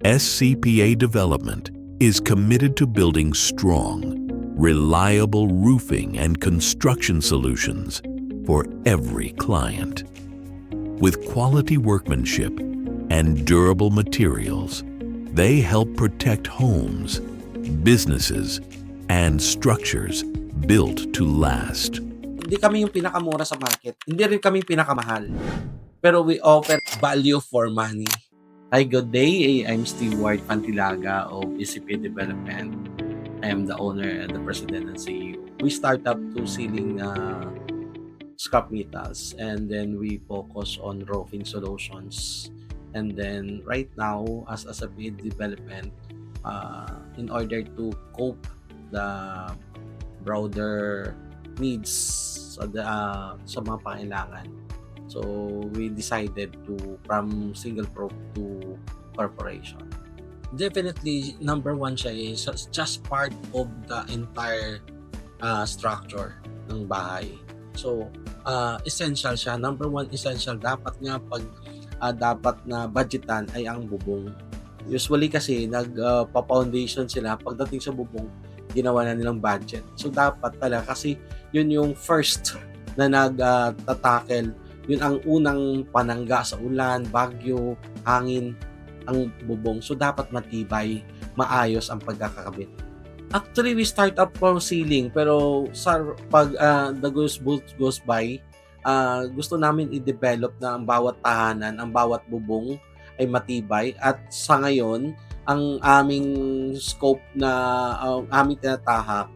SCPA Development is committed to building strong, reliable roofing and construction solutions for every client. With quality workmanship and durable materials, they help protect homes, businesses, and structures built to last. Hindi kami yung pinakamura sa market, hindi rin kami pinakamahal. Pero we offer value for money. Hi, good day. I'm Steve Ward Pantilaga of ECP Development. I am the owner and the president and CEO. We start up to selling scrap metals, and then we focus on roofing solutions. And then right now, as a development, in order to cope the broader needs sa mga pangailangan. So we decided to from single proof to corporation. Definitely number one siya is just part of the entire structure ng bahay. So essential siya. Number one essential, dapat nga pag dapat na budgetan ay ang bubong. Usually kasi nagpa-foundation sila, pagdating sa bubong ginawa na nilang budget. So dapat pala kasi yun yung first na nagtatackle, yun ang unang panangga sa ulan, bagyo, hangin, ang bubong. So dapat matibay, maayos ang pagkakakabit. Actually, we start up from ceiling, pero pag the goes by, gusto namin i-develop na ang bawat tahanan, ang bawat bubong ay matibay. At sa ngayon, ang aming scope na aming tinatahak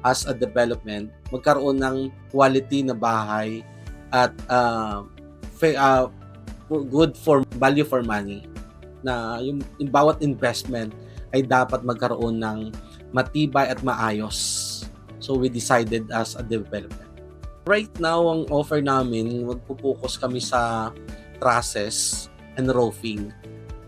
as a development, magkaroon ng quality na bahay at good for value for money, na yung bawat investment ay dapat magkaroon ng matibay at maayos. So we decided as a development. Right now, ang offer namin, magpo-focus kami sa trusses and roofing.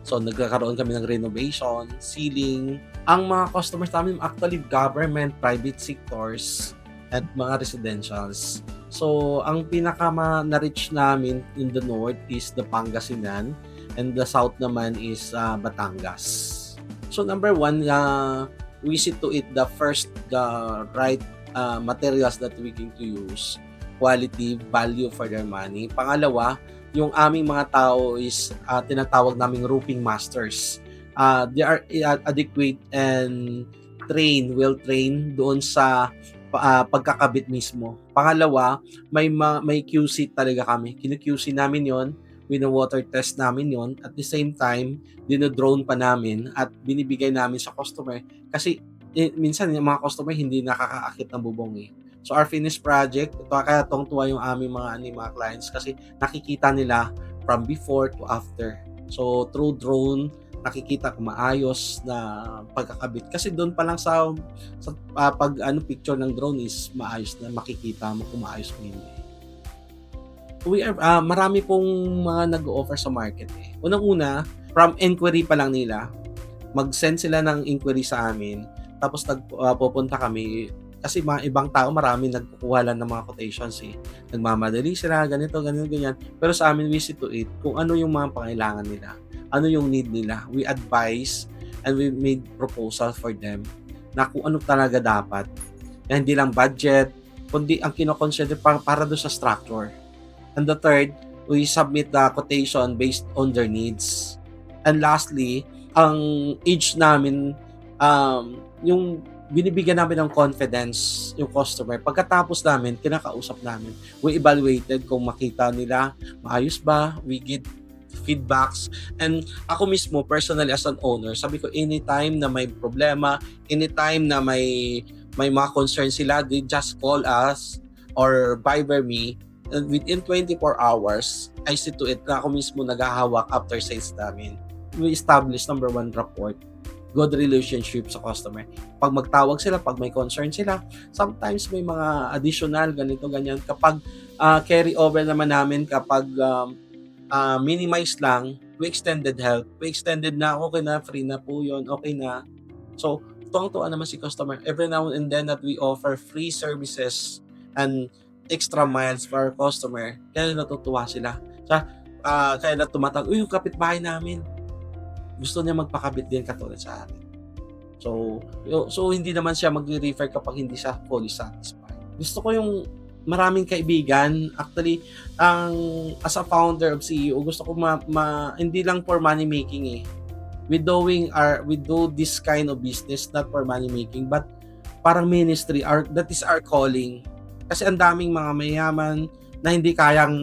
So nagkakaroon kami ng renovation, ceiling. Ang mga customers namin actually government, private sectors, at mga residentials. So ang pinaka-na-reach namin in the north is the Pangasinan, and the south naman is Batangas. So number one, we see to it the right materials that we can to use, quality, value for their money. Pangalawa, yung aming mga tao is tinatawag naming roofing masters. They are adequate and well-trained doon sa pagkakabit mismo. Pangalawa, may QC talaga kami. Kinu-QC namin yon, wino-water test namin yon, at the same time, dino-drone pa namin at binibigay namin sa customer. Kasi minsan yung mga customer hindi nakakaakit ng bubong eh. So our finished project, ito kaya tuwa yung aming mga clients kasi nakikita nila from before to after. So through drone, nakikita kung maayos na pagkakabit. Kasi doon pa lang sa picture ng drone is maayos na makikita mo kung maayos kung hindi. We are marami pong mga nag-o-offer sa market eh. Unang-una, from inquiry pa lang nila, mag-send sila ng inquiry sa amin, tapos pupunta kami. Kasi mga ibang tao, marami nagkukuha lang ng mga quotations eh. Nagmamadali sila, ganito, ganyan. Pero sa amin, we see to it kung ano yung mga pangailangan nila, ano yung need nila. We advise and we made proposal for them na kung ano talaga dapat. And hindi lang budget, kundi ang kinoconsider para doon sa structure. And the third, we submit the quotation based on their needs. And lastly, ang age namin, yung binibigyan namin ng confidence yung customer. Pagkatapos namin, kinakausap namin. We evaluated kung makita nila, maayos ba, we get feedbacks. And ako mismo, personally as an owner, sabi ko, anytime na may problema, anytime na may mga concerns sila, they just call us or Viber me. And within 24 hours, I see to it na ako mismo naghahawak after sales namin. We establish number one rapport, good relationship sa customer. Pag magtawag sila, pag may concern sila, sometimes may mga additional, ganito, ganyan. Kapag carry over naman namin, kapag minimize lang, we extended help. We extended na, okay na, free na po yun, okay na. So, tuwang-tuwa naman si customer. Every now and then that we offer free services and extra miles for our customer, kaya natutuwa sila. Kaya na tumatawag, yung kapitbahay namin, gusto niya magpakabit din katulad sa akin. So hindi naman siya magre-refer kapag hindi siya fully satisfied. Gusto ko yung maraming kaibigan. Actually, as a founder of CEO, gusto ko hindi lang for money making eh. We do this kind of business not for money making but parang ministry, that is our calling. Kasi ang daming mga mayaman na hindi kayang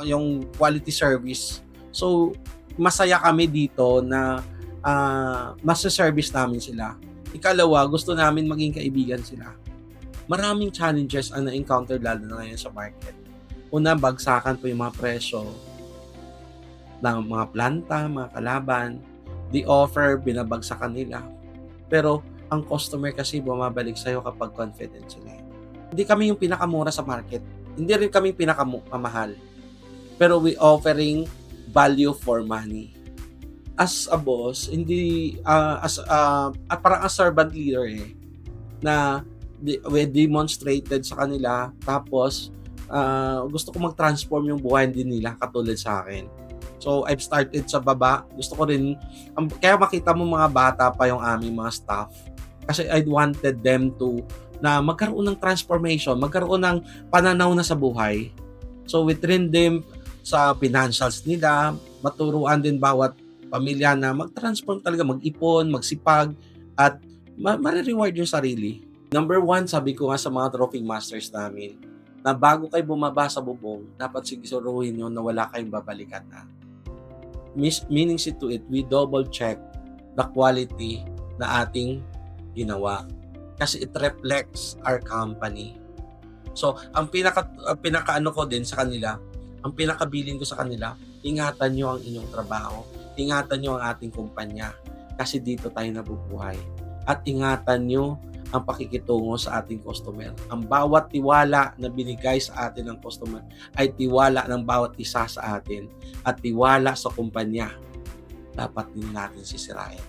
yung quality service. So, masaya kami dito na masa-service namin sila. Ikalawa, gusto namin maging kaibigan sila. Maraming challenges ang na-encounter lalo na ngayon sa market. Una, bagsakan po yung mga presyo ng mga planta, mga kalaban. The offer, binabagsakan nila. Pero, ang customer kasi bumabalik sa'yo kapag confident sila. Hindi kami yung pinakamura sa market. Hindi rin kami pinakamahal. Pero we offering value for money. As a boss, hindi, parang a servant leader na we demonstrated sa kanila tapos gusto ko mag-transform yung buhay din nila katulad sa akin. So I've started sa baba. Gusto ko rin kaya makita mo mga bata pa yung aming mga staff kasi I wanted them to na magkaroon ng transformation, magkaroon ng pananaw na sa buhay. So we train them sa financials nila, maturuan din bawat pamilya na mag-transform talaga, mag-ipon, magsipag at ma-reward yung sarili. Number 1, sabi ko nga sa mga trophy masters namin, na bago kayo bumaba sa bubong, dapat sigisuruhin nyo na wala kayong babalikan na. Meaning to it, we double check the quality na ating ginawa. Kasi it reflects our company. So, ang pinaka-ano ko din sa kanila, ang pinakabilin ko sa kanila, ingatan nyo ang inyong trabaho, ingatan nyo ang ating kumpanya, kasi dito tayo nabubuhay. At ingatan nyo ang pakikitungo sa ating customer. Ang bawat tiwala na binigay sa atin ng customer ay tiwala ng bawat isa sa atin at tiwala sa kumpanya. Dapat din natin sisirain.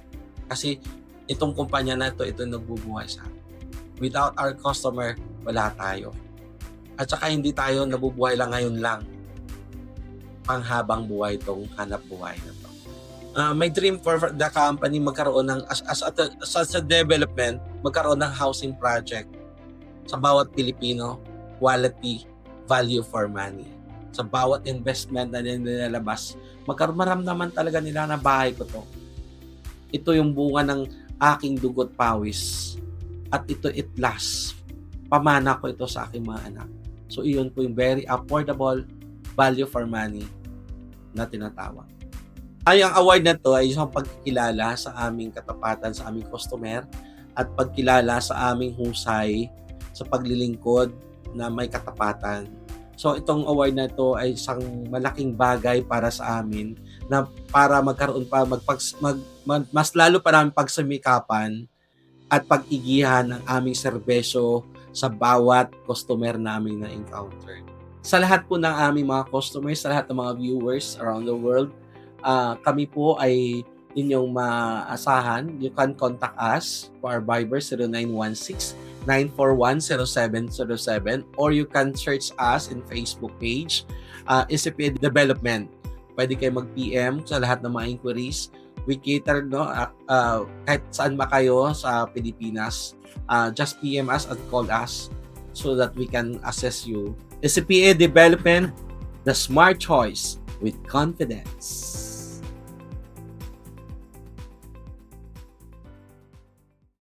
Kasi itong kumpanya na ito nagbubuhay sa atin. Without our customer, wala tayo. At saka hindi tayo nabubuhay lang ngayon lang. Panghabang buhay itong hanap buhay na ito. My dream for the company magkaroon ng as a development, magkaroon ng housing project sa bawat Pilipino, quality, value for money. Sa bawat investment na nilalabas, maramdaman talaga nila na bahay ko to. Ito yung bunga ng aking dugot pawis. At ito it lasts. Pamana ko ito sa aking mga anak. So iyon po yung very affordable value for money na tinatawag. Ang award na to ay isang pagkilala sa aming katapatan sa aming customer at pagkilala sa aming husay sa paglilingkod na may katapatan. So itong award na to ay isang malaking bagay para sa amin na para magkaroon pa mas lalo pa namin pagsamikapan at pag-igihan ng aming serbisyo sa bawat customer namin na encounter. Sa lahat po ng aming mga customers, sa lahat ng mga viewers around the world, kami po ay inyong maasahan. You can contact us for our Viber 0916-941-0707 or you can search us in Facebook page, SCPA Development. Pwede kayo mag-PM sa lahat ng mga inquiries. We cater kahit saan ba kayo sa Pilipinas. Just PM us and call us so that we can assess you. SCPA Development, the smart choice with confidence.